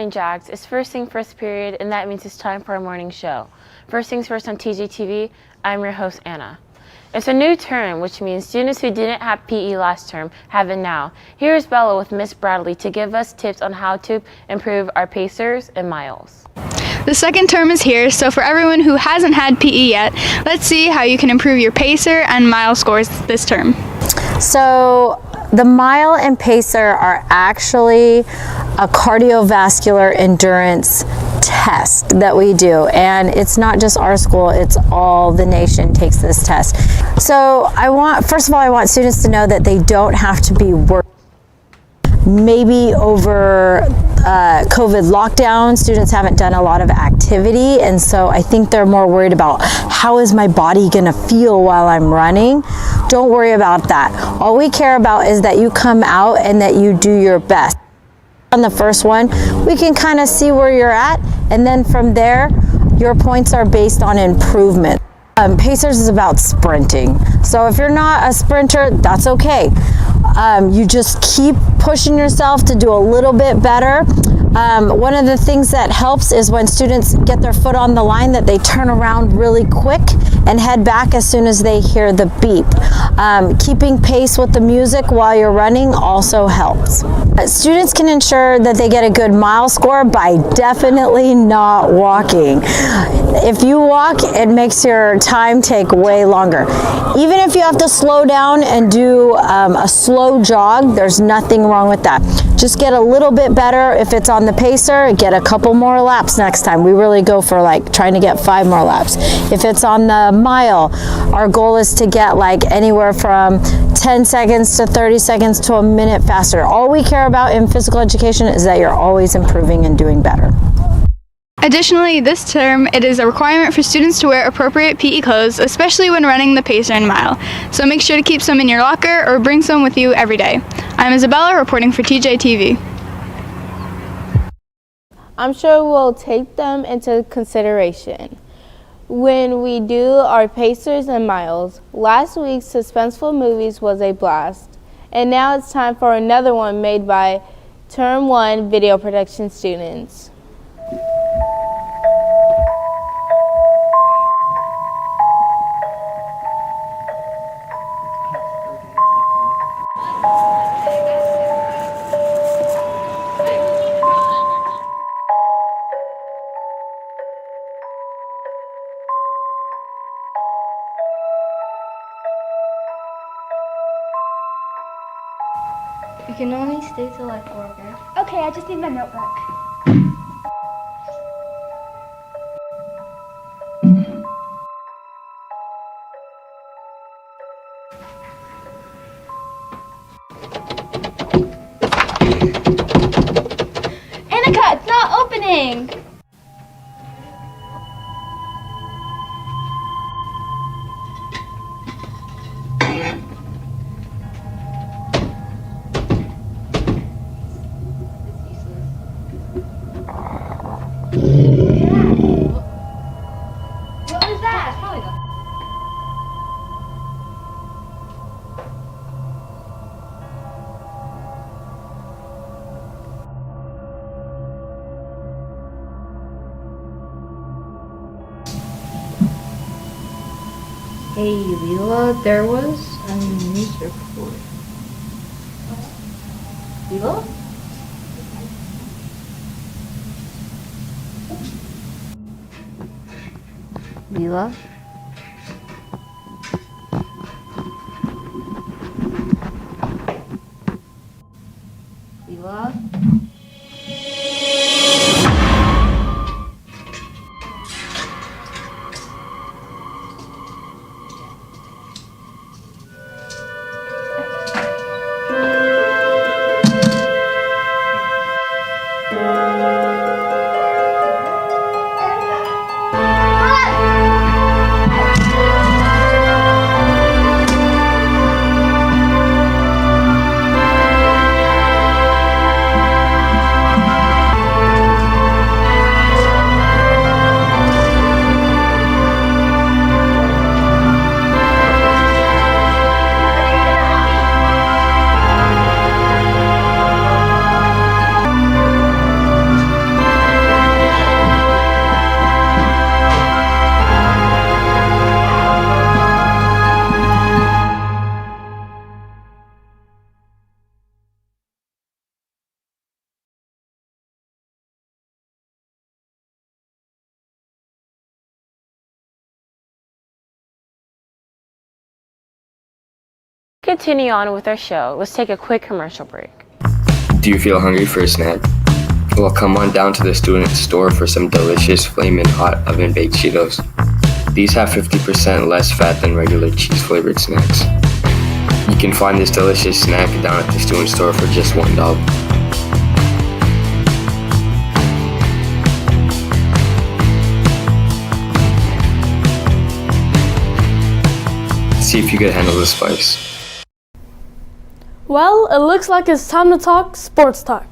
morning, Jags. It's first thing first period, and that means it's time for our morning show. First things first on TJTV, I'm your host, Anna. It's a new term, which means students who didn't have PE last term have it now. Here's Bella with Miss Bradley to give us tips on how to improve our pacers and miles. The second term is here, so for everyone who hasn't had PE yet, let's see how you can improve your pacer and mile scores this term. So the mile and pacer are actually a cardiovascular endurance test that we do, and it's not just our school, it's all the nation takes this test. So first of all, I want students to know that they don't have to be worried. Maybe over COVID lockdown, students haven't done a lot of activity, and so I think they're more worried about how is my body gonna feel while I'm running. Don't worry about that. All we care about is that you come out and that you do your best. On the first one, we can kind of see where you're at, and then from there, your points are based on improvement. Pacers is about sprinting. So if you're not a sprinter, that's okay. You just keep pushing yourself to do a little bit better. One of the things that helps is when students get their foot on the line that they turn around really quick and head back as soon as they hear the beep. Keeping pace with the music while you're running also helps. Students can ensure that they get a good mile score by definitely not walking. If you walk, it makes your time take way longer. Even if you have to slow down and do a slow jog, there's nothing wrong with that. Just get a little bit better. If it's on the pacer, get a couple more laps next time. We really go for like trying to get 5 more laps. If it's on the mile, our goal is to get like anywhere from 10 seconds to 30 seconds to a minute faster. All we care about in physical education is that you're always improving and doing better. Additionally, this term, it is a requirement for students to wear appropriate PE clothes, especially when running the pacer and mile. So make sure to keep some in your locker or bring some with you every day. I'm Isabella reporting for TJTV. I'm sure we'll take them into consideration when we do our pacers and miles. Last week's suspenseful movies was a blast, and now it's time for another one made by Term 1 video production students. You can only stay till like 4, okay? Okay, I just need my notebook. Annika, it's not opening! What was that? Hey, Leela, there was a news report. Leela? Leela? Leela? continue on with our show, let's take a quick commercial break. Do you feel hungry for a snack? Well, come on down to the student store for some delicious flamin' hot oven-baked Cheetos. These have 50% less fat than regular cheese-flavored snacks. You can find this delicious snack down at the student store for just $1. See if you can handle the spice. Well, it looks like it's time to talk sports talk.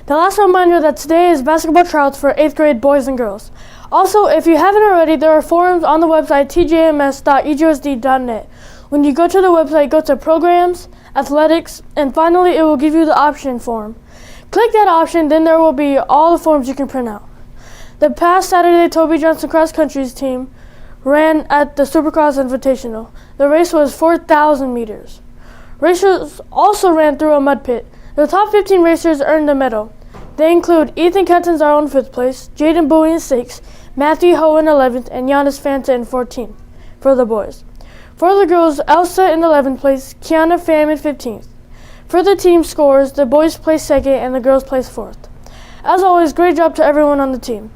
The last reminder that today is basketball tryouts for 8th grade boys and girls. Also, if you haven't already, there are forums on the website tjms.ejosd.net. When you go to the website, go to Programs, Athletics, and finally it will give you the option form. Click that option, then there will be all the forms you can print out. The past Saturday, Toby Johnson Cross Country's team ran at the Supercross Invitational. The race was 4,000 meters. Racers also ran through a mud pit. The top 15 racers earned a medal. They include Ethan Catanzaro in 5th place, Jaden Bowie in 6th, Matthew Ho in 11th, and Giannis Fanta in 14th for the boys. For the girls, Elsa in 11th place, Kiana Pham in 15th. For the team scores, the boys placed 2nd and the girls placed 4th. As always, great job to everyone on the team.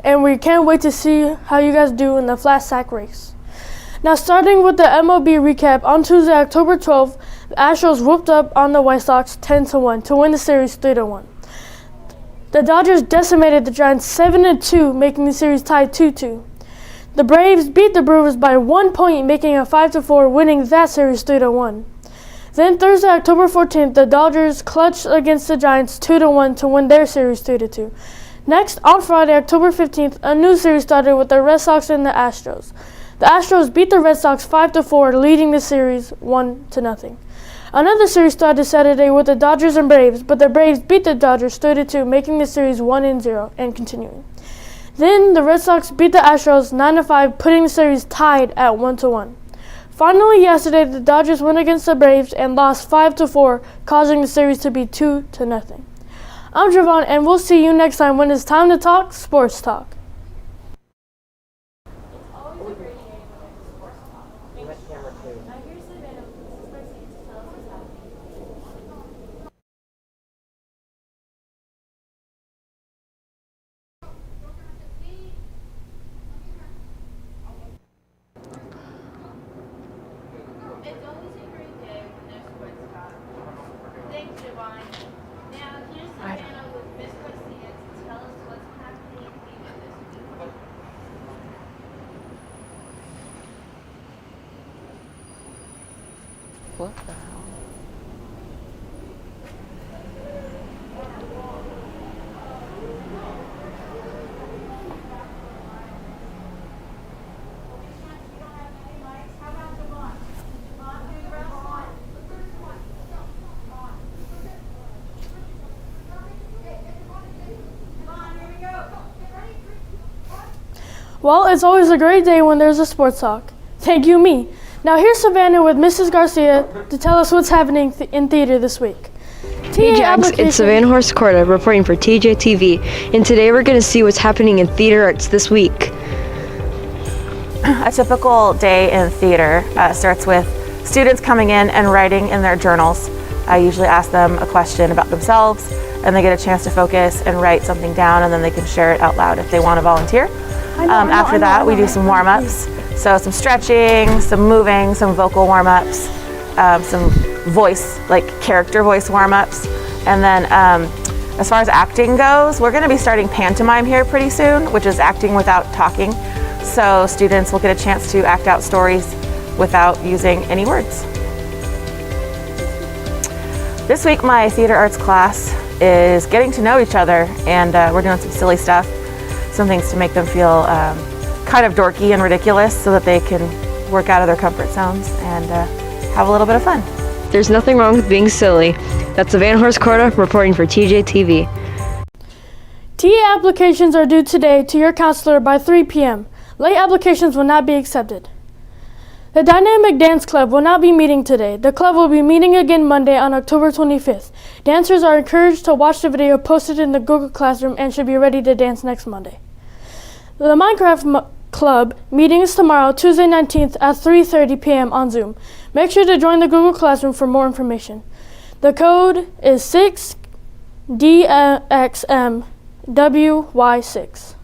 And we can't wait to see how you guys do in the flat sack race. Now, starting with the MLB recap, on Tuesday, October 12th, the Astros whooped up on the White Sox 10-1 to win the series 3-1. The Dodgers decimated the Giants 7-2, making the series tied 2-2. The Braves beat the Brewers by 1 point, making it 5-4, winning that series 3-1. Then Thursday, October 14th, the Dodgers clutched against the Giants 2-1 to win their series 3-2. Next, on Friday, October 15th, a new series started with the Red Sox and the Astros. The Astros beat the Red Sox 5-4, leading the series 1-0. Another series started Saturday with the Dodgers and Braves, but the Braves beat the Dodgers 3-2, making the series 1-0 and continuing. Then the Red Sox beat the Astros 9-5, putting the series tied at 1-1. Finally, yesterday, the Dodgers went against the Braves and lost 5-4, causing the series to be 2-0. I'm Javon, and we'll see you next time when it's time to talk sports talk. What the hell? Well, it's always a great day when there's a sports talk. Thank you, me. Now here's Savannah with Mrs. Garcia to tell us what's happening in theater this week. Hey Jax, it's Savannah Horse-Corda reporting for TJTV, and today we're going to see what's happening in theater arts this week. A typical day in theater starts with students coming in and writing in their journals. I usually ask them a question about themselves, and they get a chance to focus and write something down, and then they can share it out loud if they want to volunteer. After that, we do some warm-ups. So some stretching, some moving, some vocal warm-ups, some voice, like character voice warm-ups. And then as far as acting goes, we're gonna be starting pantomime here pretty soon, which is acting without talking. So students will get a chance to act out stories without using any words. This week, my theater arts class is getting to know each other, and we're doing some silly stuff, some things to make them feel kind of dorky and ridiculous so that they can work out of their comfort zones and have a little bit of fun. There's nothing wrong with being silly. That's Savannah Horse-Corda reporting for TJTV. TA applications are due today to your counselor by 3 p.m. Late applications will not be accepted. The Dynamic Dance Club will not be meeting today. The club will be meeting again Monday on October 25th. Dancers are encouraged to watch the video posted in the Google Classroom and should be ready to dance next Monday. The Minecraft Club meeting is tomorrow, Tuesday 19th at 3:30 p.m. on Zoom. Make sure to join the Google Classroom for more information. The code is 6DXMWY6.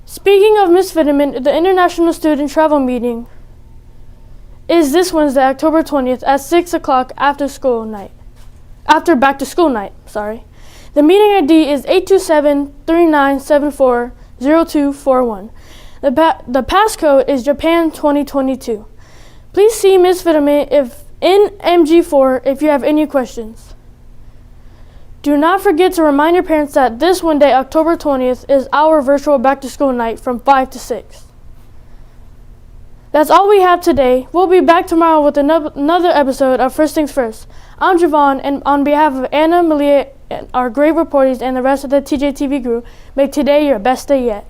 Speaking of misfitment, the International Student Travel Meeting is this Wednesday, October 20th at 6 o'clock after back to school night, The meeting ID is 827-3974-0241. The passcode is Japan 2022. Please see Ms. Fitterman in MG4 if you have any questions. Do not forget to remind your parents that this Wednesday, October 20th, is our virtual back-to-school night from 5 to 6. That's all we have today. We'll be back tomorrow with another episode of First Things First. I'm Javon, and on behalf of Anna, Malia, our great reporters, and the rest of the TJTV crew, make today your best day yet.